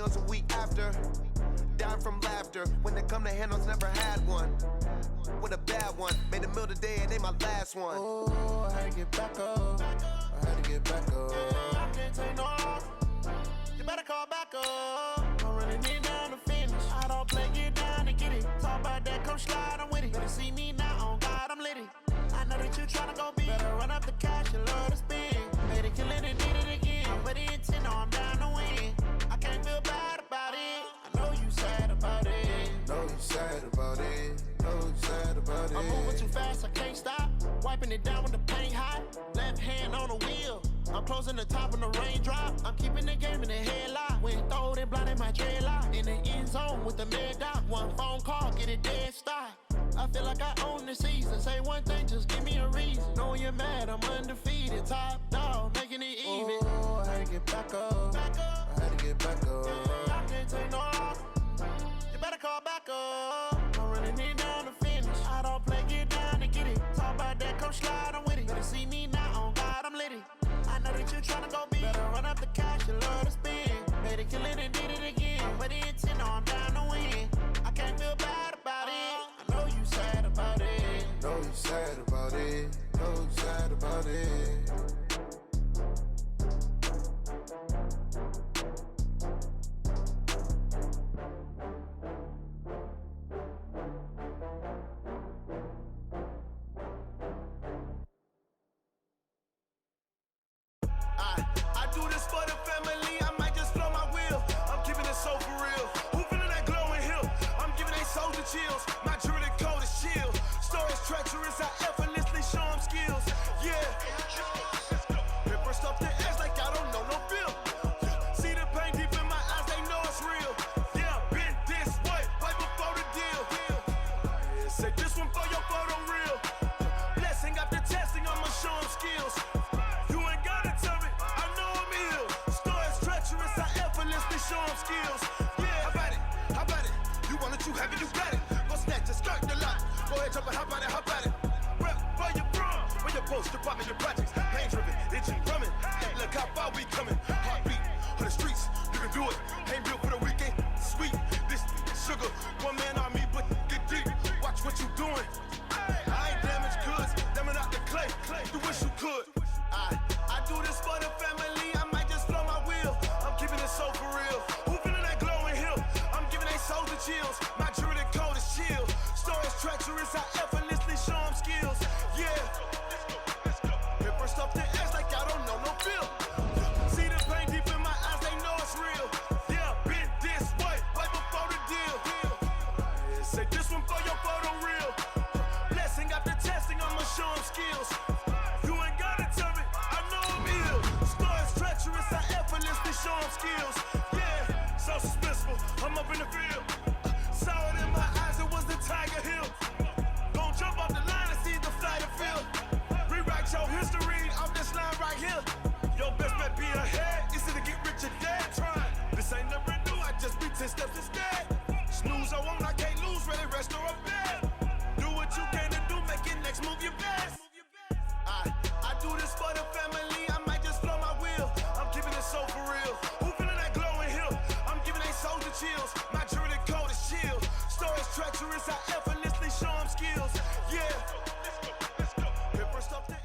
meals a week after. Dying from laughter. When they come to handles, never had one. With a bad one. Made a meal today and they my last one. Oh, I had to get back up. I had to get back up. I can't take no off. You better call back up. I'm running it down to finish. I don't play, get down and get it. Talk about that, come slide, I'm with it. Better see me now, on God, I'm litty. I know that you tryna go big. Better run up the cash, you love to spend. Made it, kill it, and did it again. But the intent, no, I'm down to win. I can't feel bad about it. I know you sad about it. Know you sad about it. Know you sad about it. I'm moving too fast, I can't stop. Wiping it down with the paint hot. Left hand on the wheel. I'm closing the top on the raindrop. I'm keeping the game in the headlock. When throwed and blinded my dreadlock. In the end zone with the mad dot. One phone call, get it dead stop. I feel like I own the season. Say one thing, just give me a reason. Knowing you're mad, I'm undefeated. Top dog, making it even. Oh, I had to get back up. I had to get back up. I can't take no off. You better call back up. I'm running it down to finish. I don't play, get down and get it. Talk about that, come slide, I'm with it. Better see me now, on God, I'm litty. I know that you tryna go big. Better run up the cash, you love to spend. Made it, kill it, and did it again. But the intent, no, I'm down to win. I can't feel bad about it. I know you sad about it. Know you sad about it. Know you sad about it. I do this for the family, I might just blow my wheel. I'm keeping it so for real. Who feeling that glowing hill? I'm giving they soldier chills. My jewelry code is chill. Stories treacherous, I effortlessly show them skills. Yeah. Paper stuff the edge like I don't know no feel. See the pain deep in my eyes, they know it's real. Yeah, been this way, right before the deal. Say this one for your photo real. Blessing after testing, I'ma show them skills. You ain't gotta tell me, I know I'm ill. Stories treacherous, I effortlessly show them skills. Yeah, how about it? You want it, you have it, you got it. Go snatch it, skirt the lot. Go ahead, jump it, how about it? Rep where you from, where you post, department, your projects. Pain driven, itching, drumming. Look how far we coming. Heartbeat on the streets, you can do it. Ain't built for the weekend, sweet. This sugar, one man army, but get deep. Watch what you doing. I ain't damaged goods, damn out the clay. You wish you could. I do this for the family, I might just blow my wheel. I'm keeping it so for real. Who feeling that glowing hill? I'm giving they soldier chills. My jewelry code is chill. Stories treacherous, I effortlessly show them skills. Yeah. Paper stuff the edge like I don't know no feel. See the pain deep in my eyes, they know it's real. Yeah, been this way, right before the deal. Say this one for your photo real. Blessing after testing, I'ma show them skills. You ain't gotta tell me, I know I'm ill. Stories treacherous, I effortlessly show them skills. Yeah, so suspenseful, I'm up in the field. Saw it in my eyes, it was the Tiger Hill. Gon' jump off the line and see the flight of field. Rewrite your history off this line right here. Your best bet be ahead, it's to get rich or dead. Trying, this ain't never new, I just be 10 steps instead. Snooze I won't, I can't lose, ready, rest or a bed. Do what you can to do, make it next move your best. I do this for the family, I might just blow my wheel. I'm keeping it so for real. Who feeling that glowing hill? I'm giving they soldier chills. My jewelry code is chill. Stories treacherous, I effortlessly show them skills. Yeah. Paper stuff the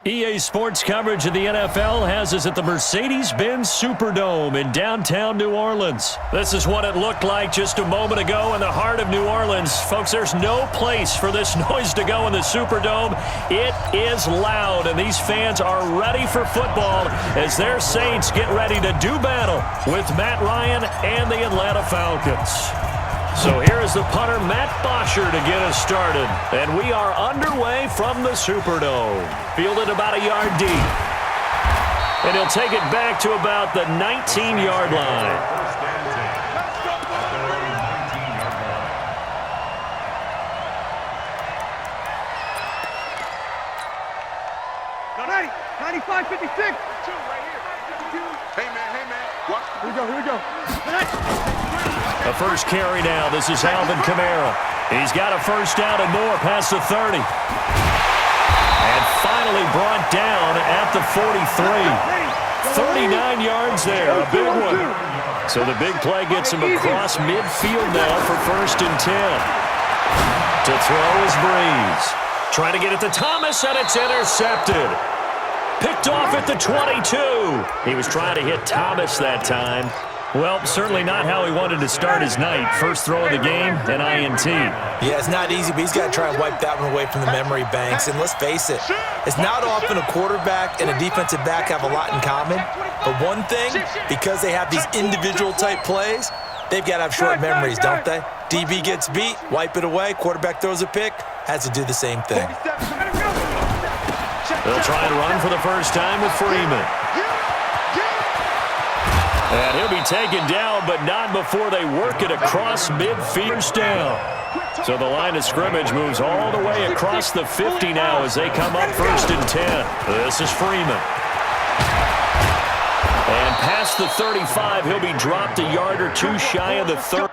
EA Sports coverage of the NFL has us at the Mercedes-Benz Superdome in downtown New Orleans. This is what it looked like just a moment ago in the heart of New Orleans. Folks, there's no place for this noise to go in the Superdome. It is loud, and these fans are ready for football as their Saints get ready to do battle with Matt Ryan and the Atlanta Falcons. So here is the punter, Matt Bosher, to get us started. And we are underway from the Superdome. Fielded about a yard deep. And he'll take it back to about the 19-yard line. No, 90, 95, 56. Two right here. Hey, man. What? Here we go. A first carry now. This is Alvin Kamara. He's got a first down and more past the 30. And finally brought down at the 43. 39 yards there, a big one. So the big play gets him across midfield now for 1st and 10. To throw is Breeze. Trying to get it to Thomas, and it's intercepted. Picked off at the 22. He was trying to hit Thomas that time. Well, certainly not how he wanted to start his night. First throw of the game, an INT. Yeah, it's not easy, but he's got to try and wipe that one away from the memory banks. And let's face it, it's not often a quarterback and a defensive back have a lot in common. But one thing, because they have these individual type plays, they've got to have short memories, don't they? DB gets beat, wipe it away, quarterback throws a pick, has to do the same thing. They'll try and run for the first time with Freeman. And he'll be taken down, but not before they work it across midfield. Down. So the line of scrimmage moves all the way across the 50 now as they come up 1st and 10. This is Freeman. And past the 35, he'll be dropped a yard or two shy of the 30.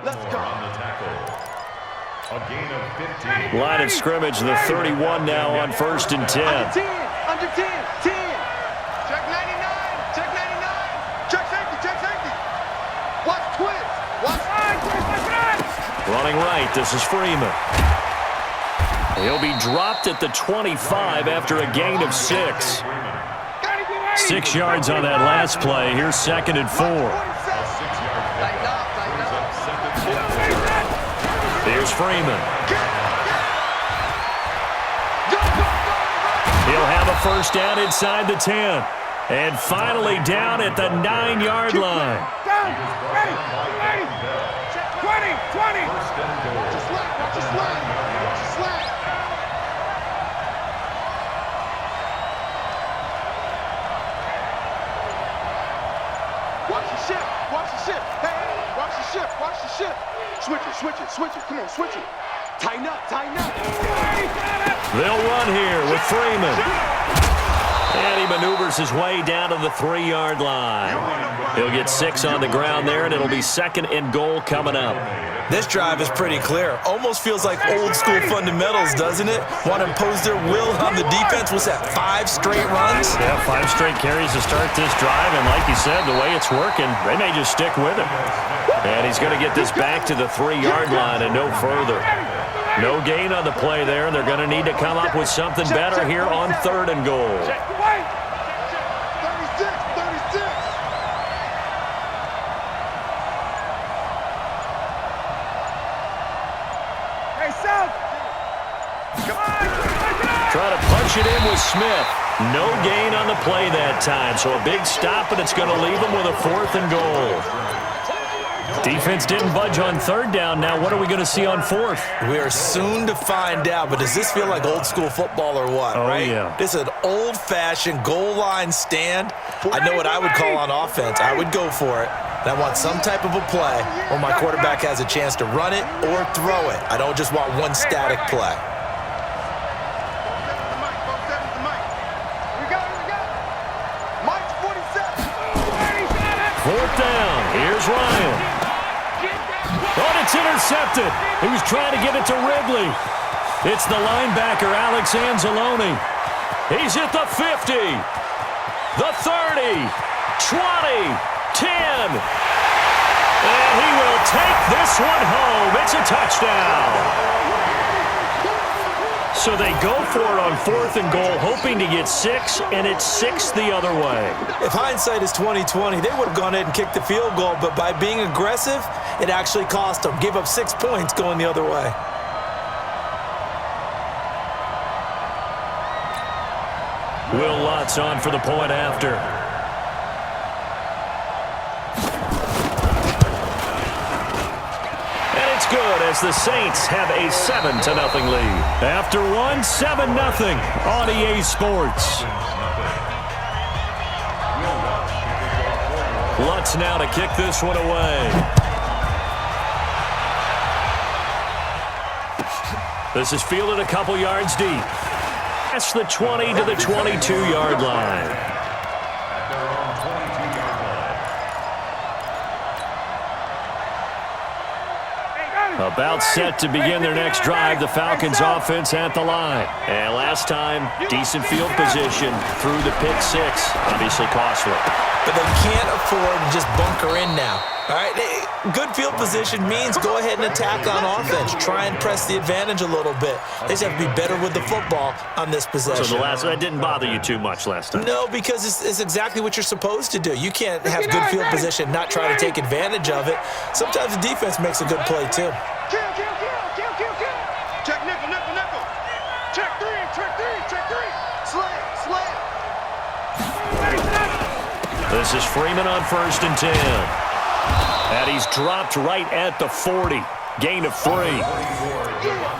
Let's go. On the tackle. A gain of 15. Line of scrimmage, the 31 now on 1st and 10. Under 10, 10. Check 99, check 99. Check safety. Watch twist. Watch Running right, this is Freeman. He'll be dropped at the 25 after a gain of 6. 6 yards on that last play. Here's 2nd and 4. Here's Freeman. He'll have a first down inside the 10. And finally down at the 9-yard line. Down. Ready. 20. Watch the slack. Watch the ship. Switch it. Come on, switch it. Tighten up. They'll run here with Freeman. And he maneuvers his way down to the 3-yard line. He'll get 6 on the ground there, and it'll be 2nd and goal coming up. This drive is pretty clear. Almost feels like old school fundamentals, doesn't it? Want to impose their will on the defense. What's that, 5 straight runs? Yeah, 5 straight carries to start this drive, and like you said, the way it's working, they may just stick with it. And he's going to get this back to the 3-yard line and no further. No gain on the play there, and they're going to need to come up with something better here on 3rd and goal. 36. Hey, South. Trying to punch it in with Smith. No gain on the play that time, so a big stop, and it's going to leave them with a 4th and goal. Defense didn't budge on 3rd down. Now what are we going to see on 4th? We are soon to find out, but does this feel like old school football or what, right? Yeah. This is an old-fashioned goal line stand. I know what I would call on offense. I would go for it. And I want some type of a play where my quarterback has a chance to run it or throw it. I don't just want one static play. Fourth down. Here's Ryan. Oh, it's intercepted. He was trying to get it to Ridley. It's the linebacker, Alex Anzalone. He's at the 50, the 30, 20, 10. And he will take this one home. It's a touchdown. So they go for it on 4th and goal, hoping to get 6, and it's 6 the other way. If hindsight is 20/20, they would have gone ahead and kicked the field goal, but by being aggressive, it actually cost them. Gave up 6 points going the other way. Will Lutz on for the point after. Good as the Saints have a 7-0 lead. After one, 7-0 on EA Sports. Lutz now to kick this one away. This is fielded a couple yards deep. That's the 20 to the 22-yard line. About set to begin their next drive, the Falcons offense at the line. And last time, decent field position through the pick 6. Obviously costly. But they can't afford to just bunker in now. All right, good field position means go ahead and attack on offense. Try and press the advantage a little bit. They just have to be better with the football on this possession. So that didn't bother you too much last time? No, because it's exactly what you're supposed to do. You can't have good field position and not try to take advantage of it. Sometimes the defense makes a good play, too. Kill. Check nickel. Check three. Slam. This is Freeman on 1st and 10. And he's dropped right at the 40. Gain of 3.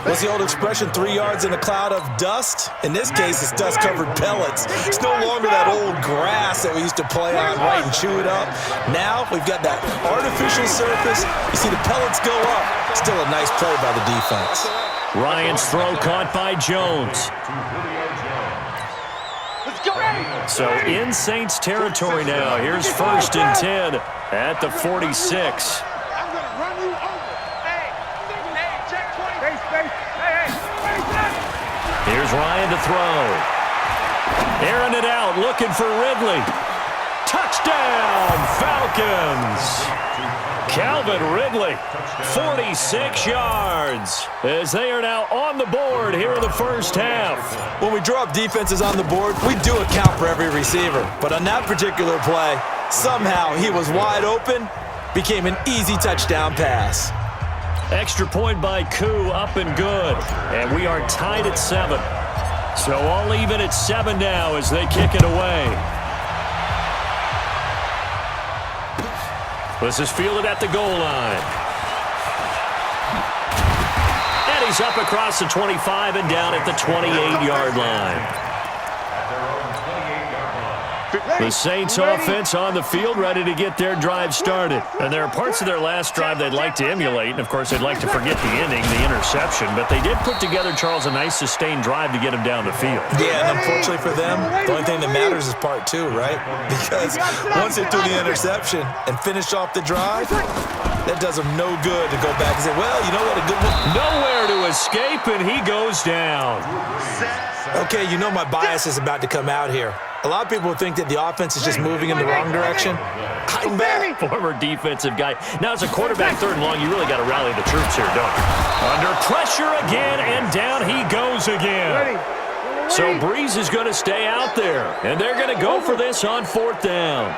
What's the old expression, 3 yards in a cloud of dust? In this case, it's dust-covered pellets. It's no longer that old grass that we used to play on, right, and chew it up. Now we've got that artificial surface. You see the pellets go up. Still a nice play by the defense. Ryan's throw caught by Jones. So in Saints territory now. Here's 1st and 10 at the 46. I'm going to run you over. Check 20. Here's Ryan to throw. Airing it out, looking for Ridley. Touchdown, Falcons. Calvin Ridley, 46 yards, as they are now on the board here in the first half. When we draw up defenses on the board, we do account for every receiver. But on that particular play, somehow he was wide open, became an easy touchdown pass. Extra point by Koo, up and good. And we are tied at 7. So all even at 7 now as they kick it away. This is fielded at the goal line. And he's up across the 25 and down at the 28-yard line. The Saints offense on the field, ready to get their drive started. And there are parts of their last drive they'd like to emulate, and of course they'd like to forget the ending, the interception, but they did put together, Charles, a nice sustained drive to get him down the field. Yeah, and unfortunately for them, the only thing that matters is part 2, right? Because once they threw the interception and finished off the drive, that does them no good to go back and say, well, you know what, a good one. Nowhere to escape, and he goes down. Okay, you know my bias is about to come out here. A lot of people think that the offense is just moving in the wrong direction. Hiding back. Former defensive guy. Now, as a quarterback, 3rd and long, you really got to rally the troops here, don't you? Under pressure again, and down he goes again. So Breeze is going to stay out there, and they're going to go for this on 4th down.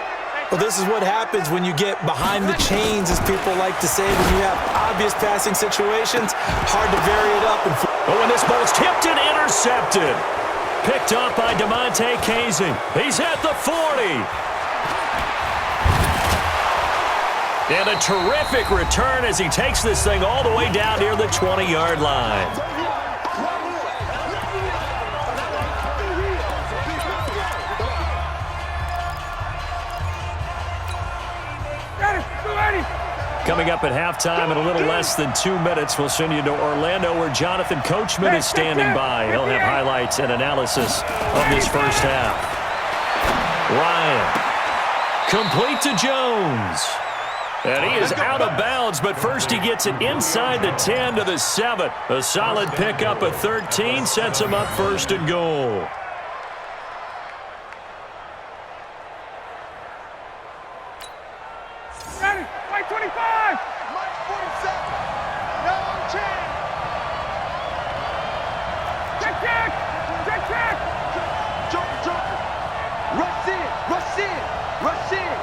Well, this is what happens when you get behind the chains, as people like to say. When you have obvious passing situations, hard to vary it up. And this ball's tipped and intercepted. Picked up by DeMonte Casey. He's at the 40. And a terrific return as he takes this thing all the way down near the 20-yard line. Coming up at halftime in a little less than 2 minutes, we'll send you to Orlando where Jonathan Coachman is standing by. He'll have highlights and analysis of this first half. Ryan, complete to Jones. And he is out of bounds, but first he gets it inside the 10 to the 7. A solid pickup of 13 sets him up first and goal. Mike 25! Mike 47! No chance! Check! Jump! Rush in!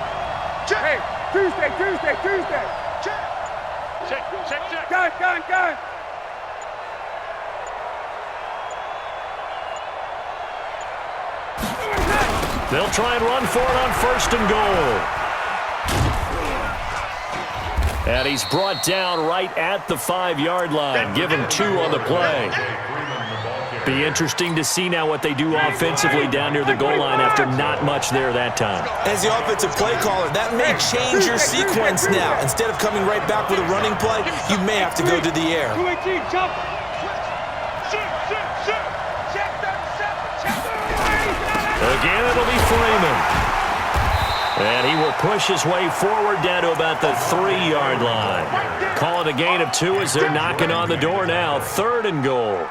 Check! Hey, Tuesday! Check! Gun! They'll try and run for it on first and goal. And he's brought down right at the 5-yard line. Give him 2 on the play. Be interesting to see now what they do offensively down near the goal line after not much there that time. As the offensive play caller, that may change your sequence now. Instead of coming right back with a running play, you may have to go to the air. Again, it'll be Freeman. And he will push his way forward down to about the 3-yard line. Call it a gain of 2 as they're knocking on the door now. 3rd and goal.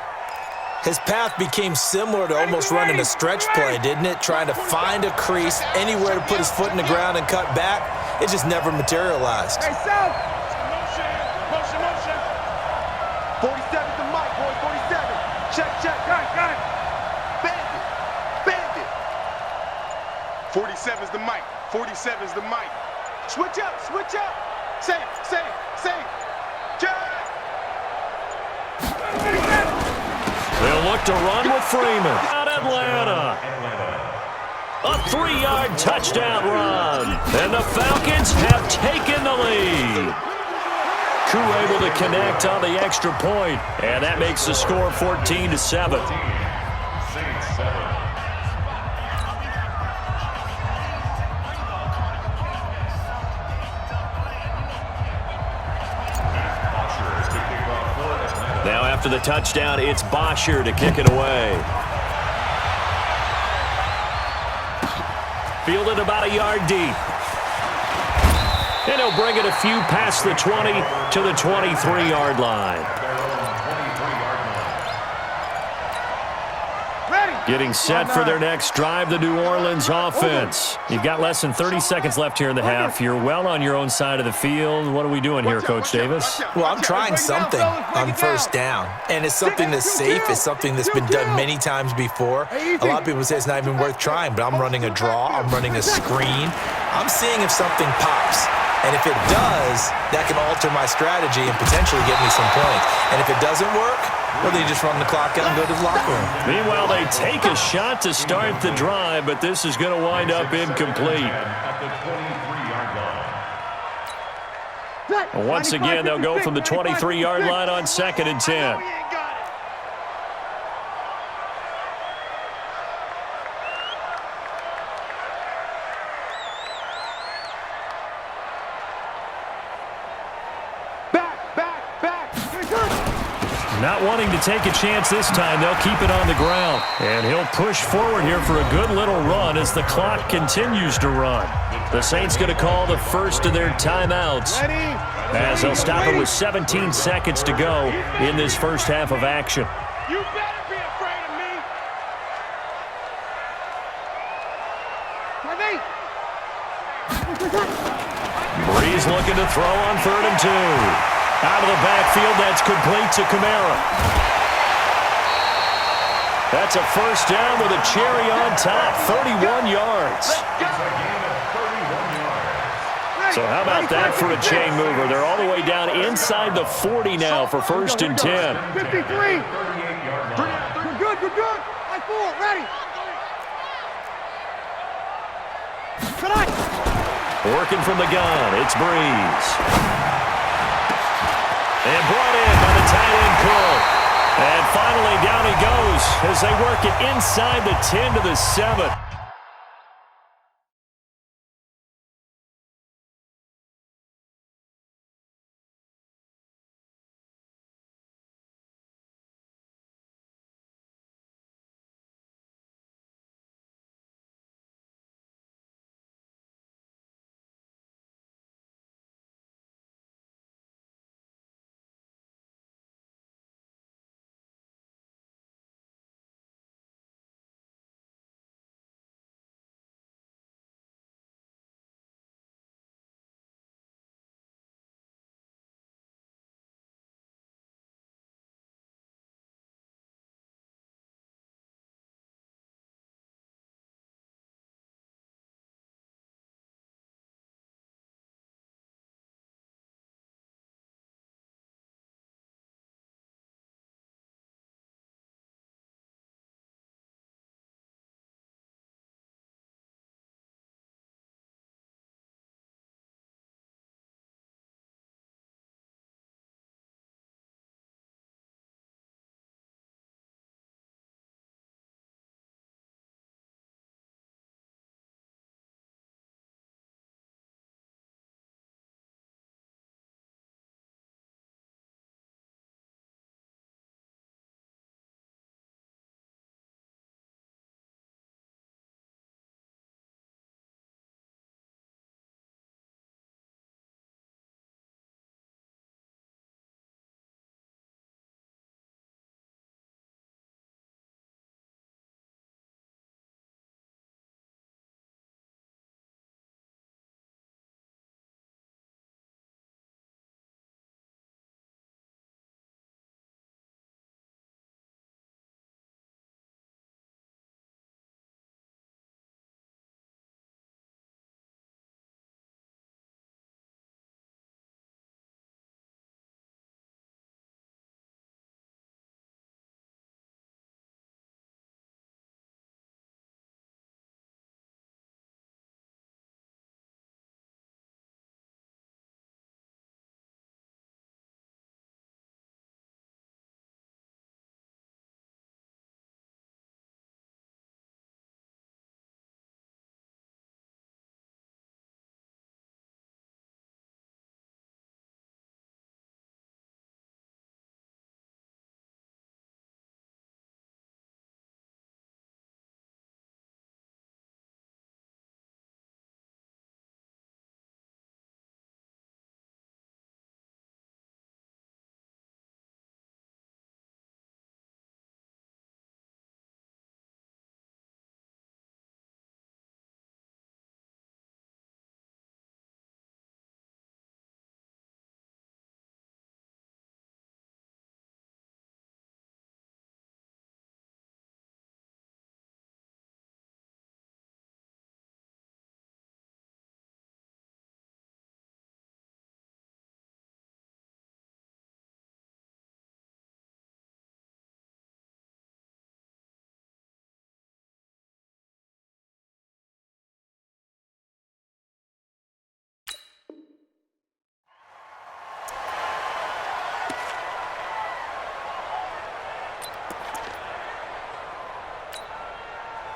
His path became similar to almost running a stretch play, didn't it? Trying to find a crease, anywhere to put his foot in the ground and cut back. It just never materialized. Hey, South! Motion! 47's the mic, boy, 47. Check. Got it. Bandit. 47's the mic. 47's the mic. Switch up. Say. Check. They'll look to run with Freeman. Out Atlanta. A 3-yard touchdown run. And the Falcons have taken the lead. Koo able to connect on the extra point. And that makes the score 14-7. Now after the touchdown, it's Bosher to kick it away. Fielded about a yard deep. And he'll bring it a few past the 20 to the 23-yard line. Getting set for their next drive, the New Orleans offense. You've got less than 30 seconds left here in the half. You're well on your own side of the field. What are we doing here, Coach Davis? Well, I'm trying something on first down. And it's something that's safe. It's something that's been done many times before. A lot of people say it's not even worth trying, but I'm running a draw. I'm running a screen. I'm seeing if something pops. And if it does, that can alter my strategy and potentially get me some points. And if it doesn't work, well, then you just run the clock out and go to the locker room. Meanwhile, they take a shot to start the drive, but this is going to wind up incomplete. Once again, they'll go from the 23-yard line on 2nd and 10. Not wanting to take a chance this time, they'll keep it on the ground. And he'll push forward here for a good little run as the clock continues to run. The Saints going to call the first of their timeouts as they'll stop it with 17 seconds to go in this first half of action. You better be afraid of me. Breeze looking to throw on 3rd and 2. Out of the backfield, that's complete to Kamara. That's a first down with a cherry on top, 31 yards. So how about that for a chain mover? They're all the way down inside the 40 now for 1st and 10. 53. We're good. High full. Ready. Tonight. Working from the gun, it's Breeze. And brought in by the tight end, Cole. And finally, down he goes as they work it inside the 10 to the 7.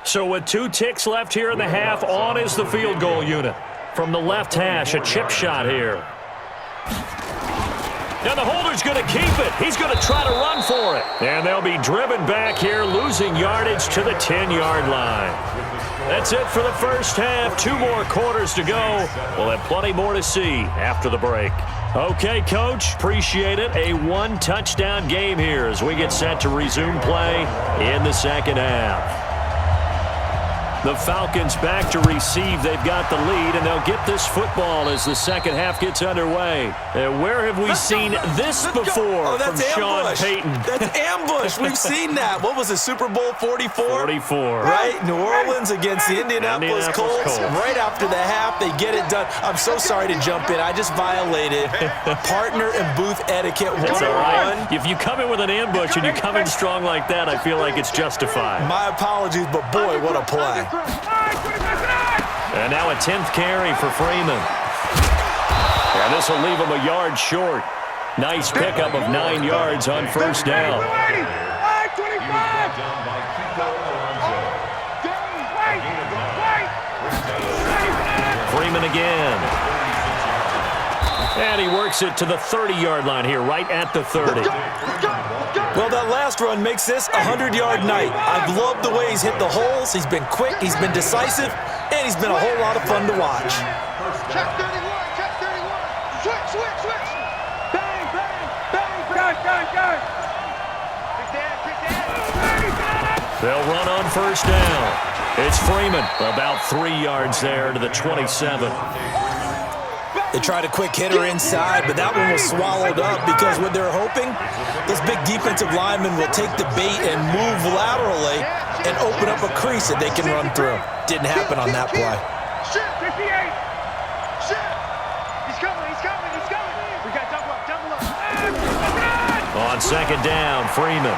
So with 2 ticks left here in the half, on is the field goal unit. From the left hash, a chip shot here. Now the holder's going to keep it. He's going to try to run for it. And they'll be driven back here, losing yardage to the 10-yard line. That's it for the first half. 2 more quarters to go. We'll have plenty more to see after the break. Okay, Coach, appreciate it. A 1-touchdown game here as we get set to resume play in the second half. The Falcons back to receive. They've got the lead, and they'll get this football as the second half gets underway. Where have we seen this before from Sean Payton? That's ambush. We've seen that. What was it, Super Bowl 44? 44. Right? New Orleans against the Indianapolis Colts. Right after the half, they get it done. I'm so sorry to jump in. I just violated partner and booth etiquette 101. Right. If you come in with an ambush and you come in strong like that, I feel like it's justified. My apologies, but boy, what a play. And now a 10th carry for Freeman. And this will leave him a yard short. Nice pickup of 9 yards on first down. Freeman again. And he works it to the 30-yard line here, right at the 30. Well, that last run makes this a 100-yard night. I've loved the way he's hit the holes. He's been quick, he's been decisive, and he's been a whole lot of fun to watch. Check 31, check 31. Switch, switch, switch. Bang, bang, bang. Gun. They'll run on first down. It's Freeman, about 3 yards there to the 27. They tried a quick hitter inside, but that one was swallowed up because what they're hoping, this big defensive lineman will take the bait and move laterally and open up a crease that they can run through. Didn't happen on that play. Shit, 58. Shit. He's coming. We got double up. On second down, Freeman.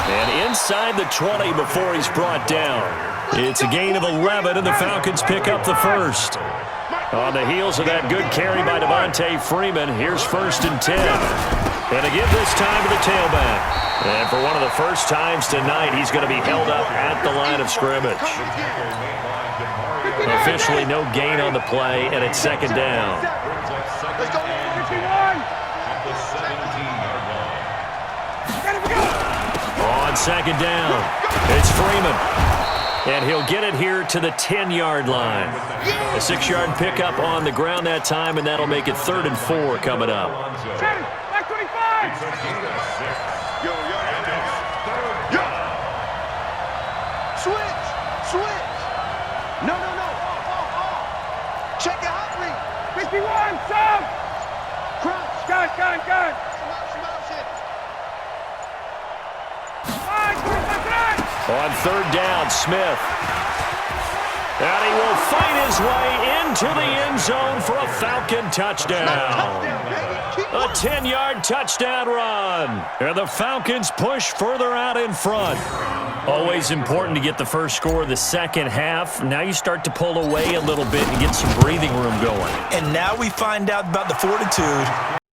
And inside the 20 before he's brought down. It's a gain of 11, and the Falcons pick up the first. On the heels of that good carry by Devontae Freeman, here's 1st and 10. And to give this time to the tailback. And for one of the first times tonight, he's going to be held up at the line of scrimmage. Officially no gain on the play, and it's second down. Let's go, 51. On second down, it's Freeman. And he'll get it here to the 10-yard line. A 6-yard pickup on the ground that time, and that'll make it 3rd and 4 coming up. Back 25. Yo. Switch. No. Check it out, 51, sub. Crouch. Gun. On 3rd down, Smith. And he will fight his way into the end zone for a Falcon touchdown. A 10-yard touchdown run. And the Falcons push further out in front. Always important to get the first score of the second half. Now you start to pull away a little bit and get some breathing room going. And now we find out about the fortitude